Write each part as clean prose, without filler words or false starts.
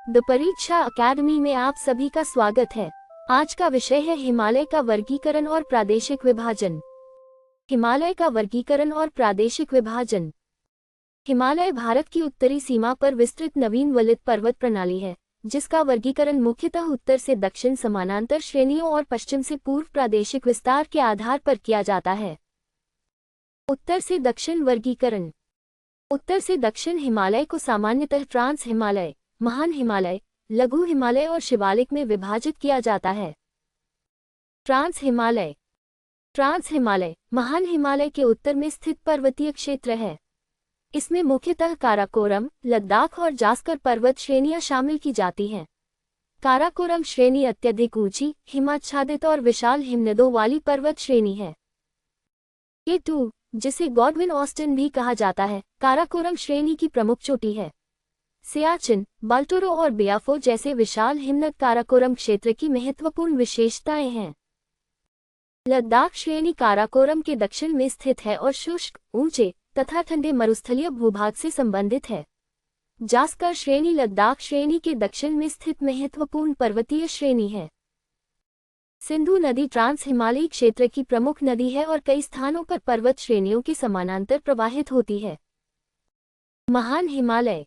The परीक्षा academy में आप सभी का स्वागत है। आज का विषय है हिमालय का वर्गीकरण और प्रादेशिक विभाजन। हिमालय का वर्गीकरण और प्रादेशिक विभाजन। हिमालय भारत की उत्तरी सीमा पर विस्तृत नवीन वलित पर्वत प्रणाली है, जिसका वर्गीकरण मुख्यतः उत्तर से दक्षिण समानांतर श्रेणियों और पश्चिम से पूर्व प्रादेशिक विस्तार के आधार पर किया जाता है। उत्तर से दक्षिण वर्गीकरण। उत्तर से दक्षिण हिमालय को सामान्यतः ट्रांस हिमालय, महान हिमालय, लघु हिमालय और शिवालिक में विभाजित किया जाता है। ट्रांस हिमालय। ट्रांस हिमालय महान हिमालय के उत्तर में स्थित पर्वतीय क्षेत्र है। इसमें मुख्यतः काराकोरम, लद्दाख और जास्कर पर्वत श्रेणियां शामिल की जाती हैं। काराकोरम श्रेणी अत्यधिक ऊंची, हिमाच्छादित और विशाल हिमनदों वाली पर्वत श्रेणी है। K2, जिसे गॉडविन ऑस्टिन भी कहा जाता है, काराकोरम श्रेणी की प्रमुख चोटी है। सियाचिन, बाल्टोरो और बियाफो जैसे विशाल हिमनद काराकोरम क्षेत्र की महत्वपूर्ण विशेषताएं हैं। लद्दाख श्रेणी काराकोरम के दक्षिण में स्थित है और शुष्क, ऊंचे तथा ठंडे मरुस्थलीय भूभाग से संबंधित है। जास्कर श्रेणी लद्दाख श्रेणी के दक्षिण में स्थित महत्वपूर्ण पर्वतीय श्रेणी है। सिंधु नदी ट्रांस हिमालयी क्षेत्र की प्रमुख नदी है और कई स्थानों पर पर्वत श्रेणियों के समानांतर प्रवाहित होती है। महान हिमालय।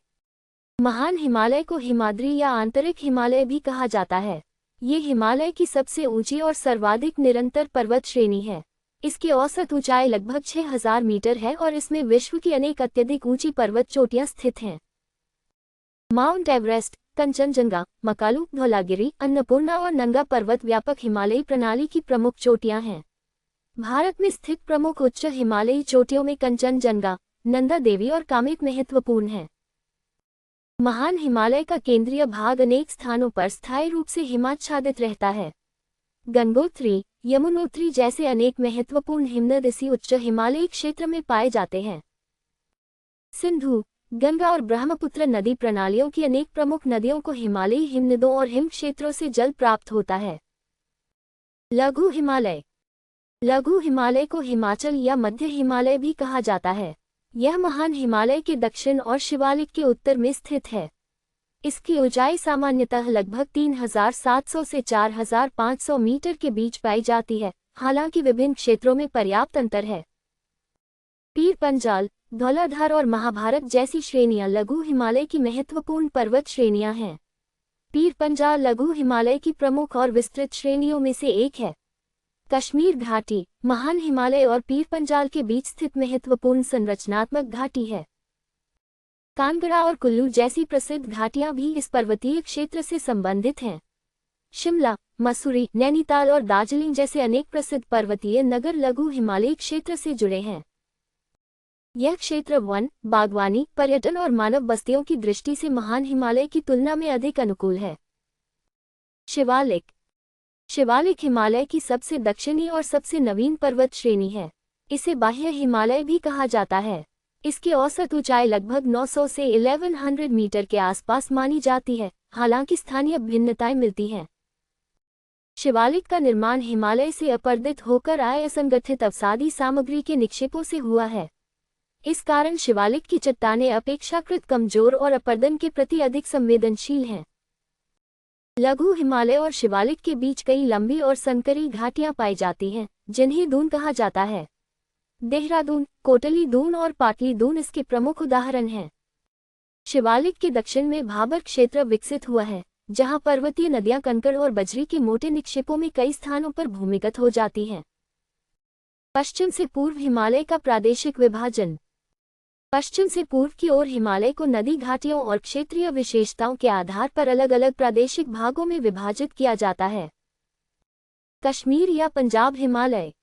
महान हिमालय को हिमाद्री या आंतरिक हिमालय भी कहा जाता है। ये हिमालय की सबसे ऊंची और सर्वाधिक निरंतर पर्वत श्रेणी है। इसकी औसत ऊंचाई लगभग 6000 मीटर है और इसमें विश्व की अनेक अत्यधिक ऊंची पर्वत चोटियां स्थित हैं। माउंट एवरेस्ट, कंचनजंगा, मकालू, धौलागिरी, अन्नपूर्णा और नंगा पर्वत व्यापक हिमालयी प्रणाली की प्रमुख चोटियां हैं। भारत में स्थित प्रमुख उच्च हिमालयी चोटियों में कंचनजंगा, नंदा देवी और कामेट महत्वपूर्ण हैं। महान हिमालय का केंद्रीय भाग अनेक स्थानों पर स्थायी रूप से हिमाच्छादित रहता है। गंगोत्री, यमुनोत्री जैसे अनेक महत्वपूर्ण हिमनद इसी उच्च हिमालयी क्षेत्र में पाए जाते हैं। सिंधु, गंगा और ब्रह्मपुत्र नदी प्रणालियों की अनेक प्रमुख नदियों को हिमालयी हिमनदों और हिम क्षेत्रों से जल प्राप्त होता है। लघु हिमालय। लघु हिमालय को हिमाचल या मध्य हिमालय भी कहा जाता है। यह महान हिमालय के दक्षिण और शिवालिक के उत्तर में स्थित है। इसकी ऊंचाई सामान्यतः लगभग 3700 से 4500 मीटर के बीच पाई जाती है, हालांकि विभिन्न क्षेत्रों में पर्याप्त अंतर है। पीर पंजाल, धौलाधार और महाभारत जैसी श्रेणियां लघु हिमालय की महत्वपूर्ण पर्वत श्रेणियां हैं। पीर पंजाल लघु हिमालय की प्रमुख और विस्तृत श्रेणियों में से एक है। कश्मीर घाटी, महान हिमालय और पीर पंजाल के बीच स्थित महत्वपूर्ण संरचनात्मक घाटी है। कांगड़ा और कुल्लू जैसी प्रसिद्ध घाटियां भी इस पर्वतीय क्षेत्र से संबंधित हैं। शिमला, मसूरी, नैनीताल और दार्जिलिंग जैसे अनेक प्रसिद्ध पर्वतीय नगर लघु हिमालयी क्षेत्र से जुड़े हैं। यह क्षेत्र वन, बागवानी, पर्यटन और मानव बस्तियों की दृष्टि से महान हिमालय की तुलना में अधिक अनुकूल है। शिवालिक। शिवालिक हिमालय की सबसे दक्षिणी और सबसे नवीन पर्वत श्रेणी है। इसे बाह्य हिमालय भी कहा जाता है। इसकी औसत ऊंचाई लगभग 900 से 1100 मीटर के आसपास मानी जाती है, हालांकि स्थानीय भिन्नताएं मिलती हैं। शिवालिक का निर्माण हिमालय से अपरदित होकर आए असंगठित अवसादी सामग्री के निक्षेपों से हुआ है। इस कारण शिवालिक की चट्टानें अपेक्षाकृत कमजोर और अपरदन के प्रति अधिक संवेदनशील हैं। लघु हिमालय और शिवालिक के बीच कई लंबी और संकरी घाटियां पाई जाती हैं, जिन्हें दून कहा जाता है। देहरादून, कोटली दून और पाटली दून इसके प्रमुख उदाहरण हैं। शिवालिक के दक्षिण में भाबर क्षेत्र विकसित हुआ है, जहां पर्वतीय नदियां कंकड़ और बजरी के मोटे निक्षेपों में कई स्थानों पर भूमिगत हो जाती हैं। पश्चिम से पूर्व हिमालय का प्रादेशिक विभाजन। पश्चिम से पूर्व की ओर हिमालय को नदी घाटियों और क्षेत्रीय विशेषताओं के आधार पर अलग अलग प्रादेशिक भागों में विभाजित किया जाता है। कश्मीर या पंजाब हिमालय।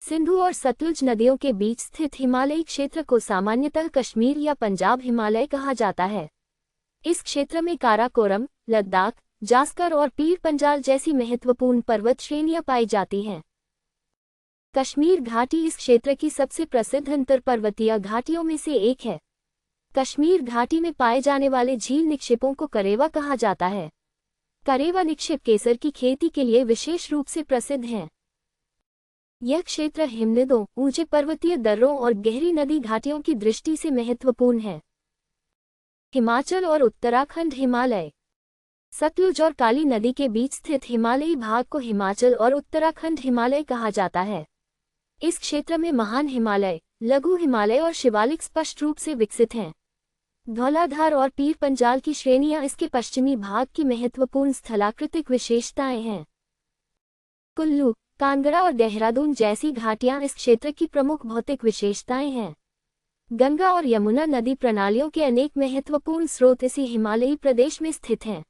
सिंधु और सतलुज नदियों के बीच स्थित हिमालयी क्षेत्र को सामान्यतः कश्मीर या पंजाब हिमालय कहा जाता है। इस क्षेत्र में काराकोरम, लद्दाख, जास्कर और पीर पंजाल जैसी महत्वपूर्ण पर्वत श्रेणियां पाई जाती हैं। कश्मीर घाटी इस क्षेत्र की सबसे प्रसिद्ध अंतरपर्वतीय घाटियों में से एक है। कश्मीर घाटी में पाए जाने वाले झील निक्षेपों को करेवा कहा जाता है। करेवा निक्षेप केसर की खेती के लिए विशेष रूप से प्रसिद्ध हैं। यह क्षेत्र हिमनदों, ऊंचे पर्वतीय दर्रों और गहरी नदी घाटियों की दृष्टि से महत्वपूर्ण है। हिमाचल और उत्तराखंड हिमालय। सतलुज और काली नदी के बीच स्थित हिमालयी भाग को हिमाचल और उत्तराखंड हिमालय कहा जाता है। इस क्षेत्र में महान हिमालय, लघु हिमालय और शिवालिक स्पष्ट रूप से विकसित हैं। धौलाधार और पीर पंजाल की श्रेणियां इसके पश्चिमी भाग की महत्वपूर्ण स्थलाकृतिक विशेषताएं हैं। कुल्लू, कांगड़ा और देहरादून जैसी घाटियां इस क्षेत्र की प्रमुख भौतिक विशेषताएं हैं। गंगा और यमुना नदी प्रणालियों के अनेक महत्वपूर्ण स्रोत इसी हिमालयी प्रदेश में स्थित हैं।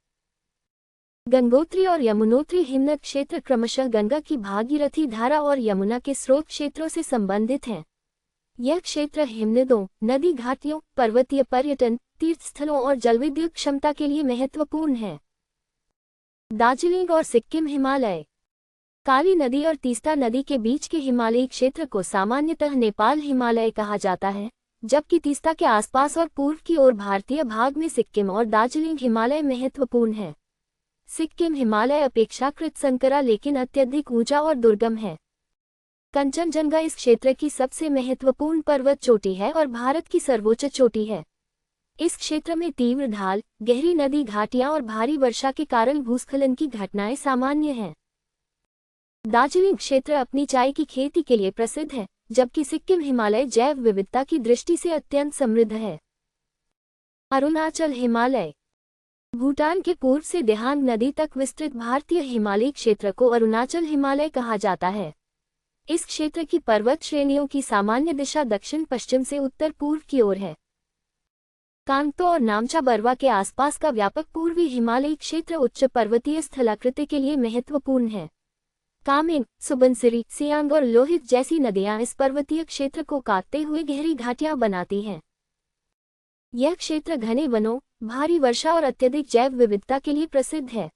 गंगोत्री और यमुनोत्री हिमनद क्षेत्र क्रमशः गंगा की भागीरथी धारा और यमुना के स्रोत क्षेत्रों से संबंधित हैं। यह क्षेत्र हिमनदों, नदी घाटियों, पर्वतीय पर्यटन, तीर्थस्थलों और जलविद्युत क्षमता के लिए महत्वपूर्ण है। दार्जिलिंग और सिक्किम हिमालय। काली नदी और तीस्ता नदी के बीच के हिमालयी क्षेत्र को सामान्यतः नेपाल हिमालय कहा जाता है, जबकि तीस्ता के आसपास और पूर्व की ओर भारतीय भाग में सिक्किम और दार्जिलिंग हिमालय महत्वपूर्ण है। सिक्किम हिमालय अपेक्षाकृत संकरा लेकिन अत्यधिक ऊंचा और दुर्गम है। कंचनजंगा इस क्षेत्र की सबसे महत्वपूर्ण पर्वत चोटी है और भारत की सर्वोच्च चोटी है। इस क्षेत्र में तीव्र ढाल, गहरी नदी घाटियां और भारी वर्षा के कारण भूस्खलन की घटनाएं सामान्य हैं। दार्जिलिंग क्षेत्र अपनी चाय की खेती के लिए प्रसिद्ध है, जबकि सिक्किम हिमालय जैव विविधता की दृष्टि से अत्यंत समृद्ध है। अरुणाचल हिमालय। भूटान के पूर्व से देहांग नदी तक विस्तृत भारतीय हिमालयी क्षेत्र को अरुणाचल हिमालय कहा जाता है। इस क्षेत्र की पर्वत श्रेणियों की सामान्य दिशा दक्षिण पश्चिम से उत्तर पूर्व की ओर है। कांगतो और नामचा बरवा के आसपास का व्यापक पूर्वी हिमालयी क्षेत्र उच्च पर्वतीय स्थलाकृति के लिए महत्वपूर्ण है। कामेंग, सुबनसिरी, सियांग और लोहित जैसी नदियां इस पर्वतीय क्षेत्र को काटते हुए गहरी घाटियां बनाती हैं। यह क्षेत्र घने वनों, भारी वर्षा और अत्यधिक जैव विविधता के लिए प्रसिद्ध है।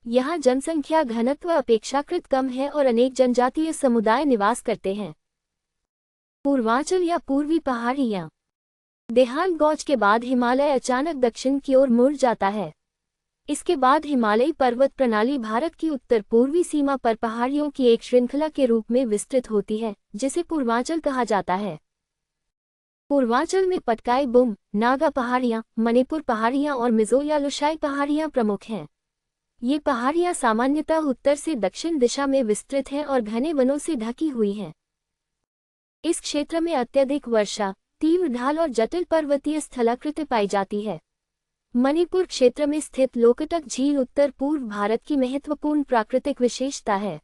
यहाँ जनसंख्या घनत्व अपेक्षाकृत कम है और अनेक जनजातीय समुदाय निवास करते हैं। पूर्वांचल या पूर्वी पहाड़ियाँ। देहांग गौज के बाद हिमालय अचानक दक्षिण की ओर मुड़ जाता है। इसके बाद हिमालयी पर्वत प्रणाली भारत की उत्तर पूर्वी सीमा पर पहाड़ियों की एक श्रृंखला के रूप में विस्तृत होती है, जिसे पूर्वांचल कहा जाता है। पूर्वांचल में पटकाई बुम, नागा पहाड़ियाँ, मणिपुर पहाड़ियाँ और मिजो या लुशाई पहाड़ियाँ प्रमुख हैं। ये पहाड़ियाँ सामान्यतः उत्तर से दक्षिण दिशा में विस्तृत हैं और घने वनों से ढकी हुई हैं। इस क्षेत्र में अत्यधिक वर्षा, तीव्र ढाल और जटिल पर्वतीय स्थलाकृति पाई जाती है। मणिपुर क्षेत्र में स्थित लोकटक झील उत्तर पूर्व भारत की महत्वपूर्ण प्राकृतिक विशेषता है।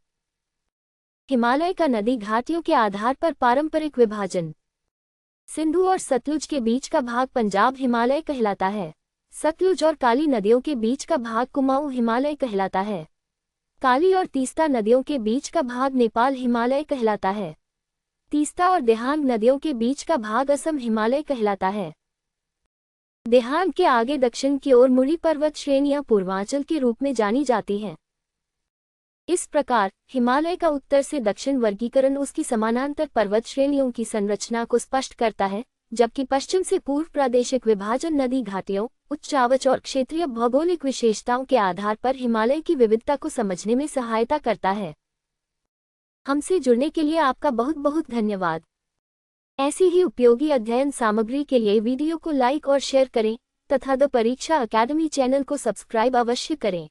हिमालय का नदी घाटियों के आधार पर पारंपरिक विभाजन। सिंधु और सतलुज के बीच का भाग पंजाब हिमालय कहलाता है। सतलुज और काली नदियों के बीच का भाग कुमाऊं हिमालय कहलाता है। काली और तीस्ता नदियों के बीच का भाग नेपाल हिमालय कहलाता है। तीस्ता और देहांग नदियों के बीच का भाग असम हिमालय कहलाता है। देहांग के आगे दक्षिण की ओर मुड़ी पर्वत श्रेणियां पूर्वांचल के रूप में जानी जाती हैं। इस प्रकार हिमालय का उत्तर से दक्षिण वर्गीकरण उसकी समानांतर पर्वत श्रेणियों की संरचना को स्पष्ट करता है, जबकि पश्चिम से पूर्व प्रादेशिक विभाजन नदी घाटियों, उच्चावच और क्षेत्रीय भौगोलिक विशेषताओं के आधार पर हिमालय की विविधता को समझने में सहायता करता है। हमसे जुड़ने के लिए आपका बहुत बहुत धन्यवाद। ऐसी ही उपयोगी अध्ययन सामग्री के लिए वीडियो को लाइक और शेयर करें तथा द परीक्षा अकेडमी चैनल को सब्सक्राइब अवश्य करें।